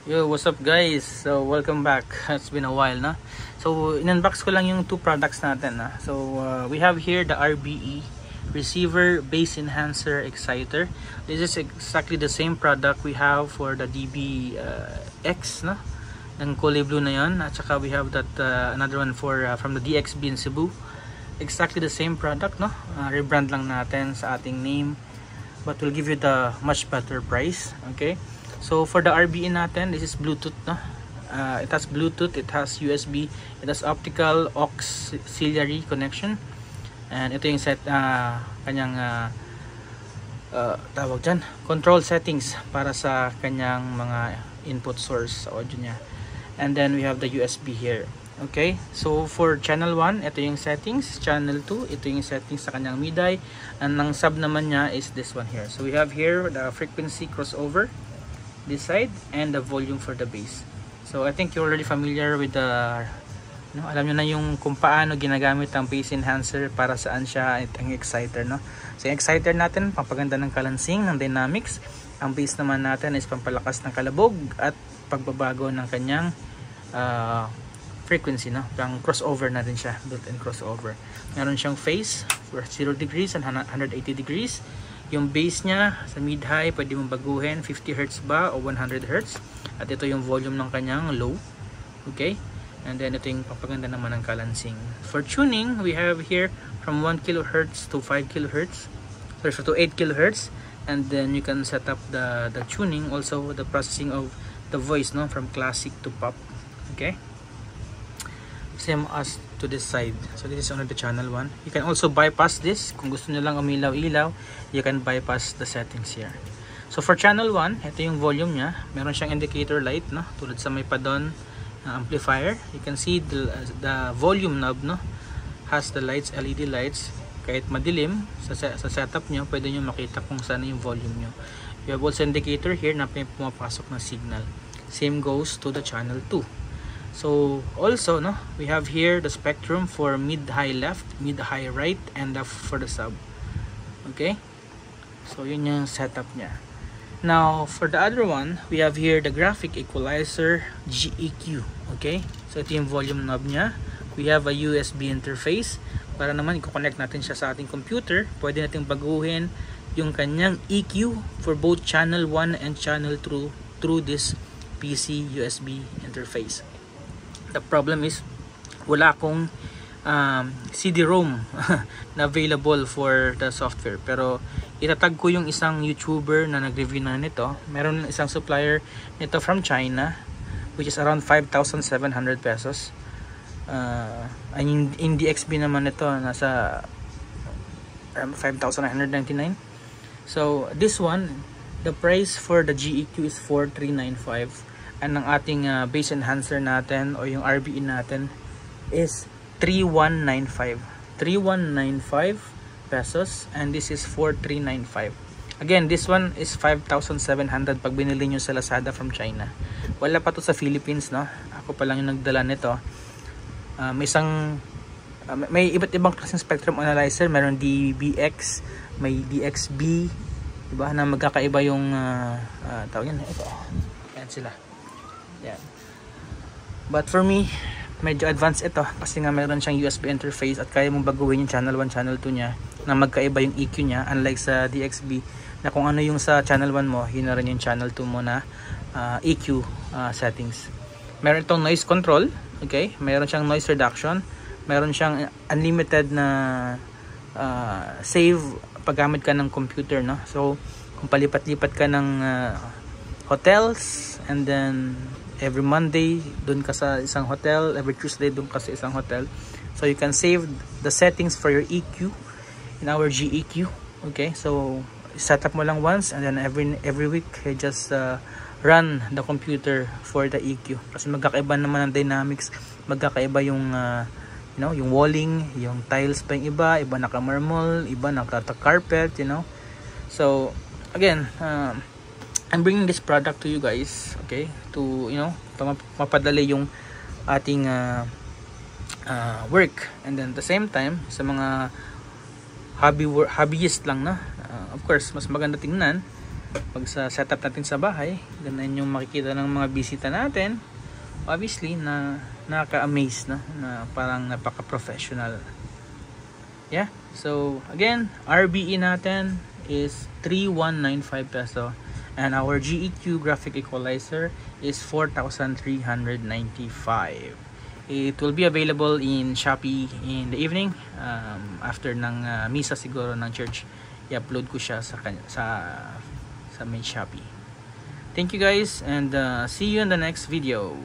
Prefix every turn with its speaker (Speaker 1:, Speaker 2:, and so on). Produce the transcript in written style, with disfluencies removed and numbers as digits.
Speaker 1: Yo, what's up guys? So, welcome back. It's been a while na. So, in-unbox ko lang yung two products natin na. So, we have here the RBE Receiver Bass Enhancer Exciter. This is exactly the same product we have for the DB-X na. Ng kulay blue na yon. At saka we have that another one for from the DXB in Cebu. Exactly the same product, no? Rebrand lang natin sa ating name. But we'll give you the much better price. Okay? So for the RBE natin, this is Bluetooth, no? It has Bluetooth, it has USB, it has optical auxiliary connection, and ito yung kanyang tawag dyan, control settings para sa kanyang mga input source sa audio niya. And then we have the USB here. Okay, so for channel 1, ito yung settings. Channel 2, ito yung settings sa kanyang MIDI. And ang sub naman niya is this one here. So we have here the frequency crossover, this side, and the volume for the bass. So I think you're already familiar with the alam nyo na yung kung paano ginagamit ang bass enhancer, para saan siya, at ang exciter, no? So yung exciter natin, pampaganda ng kalansing, ng dynamics. Ang bass naman natin is pampalakas ng kalabog at pagbabago ng kanyang frequency, no? Pang crossover na rin siya, built-in crossover. Meron siyang phase for 0 degrees and 180 degrees. Yung bass niya sa mid-high, pwede mong baguhin 50 Hz ba o 100 Hz. At ito yung volume ng kanyang low. Okay? And then ito yung papaganda naman ng kalansing. For tuning, we have here from 1 kHz to 5 kHz. Sorry, to 8 kHz. And then you can set up the tuning, also the processing of the voice, no, from classic to pop. Okay? Same as to this side. So this is only the channel 1. You can also bypass this. Kung gusto nyo lang umilaw-ilaw, you can bypass the settings here. So for channel 1, ito yung volume niya. Meron siyang indicator light, no? Tulad sa may padon amplifier. You can see the volume knob, no? Has the lights, LED lights. Kahit madilim sa setup nyo, pwede nyo makita kung saan yung volume nyo. You have also indicator here na may pumapasok na signal. Same goes to the channel 2. So also, no, we have here the spectrum for mid-high left, mid-high right, and for the sub. Okay, so yun yung setup niya. Now for the other one, we have here the graphic equalizer GEQ. Okay, so ito yung volume knob niya. We have a USB interface para naman i-connect natin siya sa ating computer. Pwede natin baguhin yung kanyang EQ for both channel 1 and channel 2 through this PC USB interface. The problem is wala akong CD-ROM na available for the software, pero itatag ko yung isang YouTuber na nag-review na nito. Meron isang supplier nito from China, which is around 5,700 pesos. In DXB naman ito nasa 5,999. So this one, the price for the GEQ is 4,395. And ang ating bass enhancer natin o yung RBE natin is 3,195. 3,195 pesos, and this is 4,395. Again, this one is 5,700 pag binili nyo sa Lazada from China. Wala pa to sa Philippines, no? Ako pa lang yung nagdala nito. May iba't ibang klaseng spectrum analyzer. Meron DB-X, may DXB, diba, na magkakaiba yung tawag yan, ito. Ayan sila. Yeah. But for me, medyo advanced ito kasi nga meron siyang USB interface at kaya mong baguhin yung channel 1, channel 2 niya na magkaiba yung EQ niya, unlike sa DXB na kung ano yung sa channel 1 mo, yun na rin yung channel 2 mo na EQ settings. Meron itong noise control, okay? Meron siyang noise reduction, meron siyang unlimited na save paggamit ka ng computer, no? So kung palipat-lipat ka ng hotels, and then every Monday dun ka sa isang hotel, every Tuesday dun ka sa isang hotel, so you can save the settings for your EQ in our GEQ. Okay, so set up mo lang once, and then every week you just run the computer for the EQ kasi magkakaiba naman ang dynamics, magkakaiba yung yung walling, yung tiles pa yung iba naka-marble, iba naka-carpet, so again, I'm bringing this product to you guys, okay, to mapadali yung ating work, and then at the same time sa mga hobbyist lang, na of course mas maganda tingnan pag sa setup natin sa bahay, ganun yung makikita ng mga bisita natin. Obviously na nakaka-amaze na parang napaka-professional. Yeah, so again, RBE natin is 3,195 peso, and our GEQ graphic equalizer is 4,395. It will be available in Shopee in the evening, after ng misa siguro ng church. I-upload ko siya sa may Shopee. Thank you guys, and see you in the next video.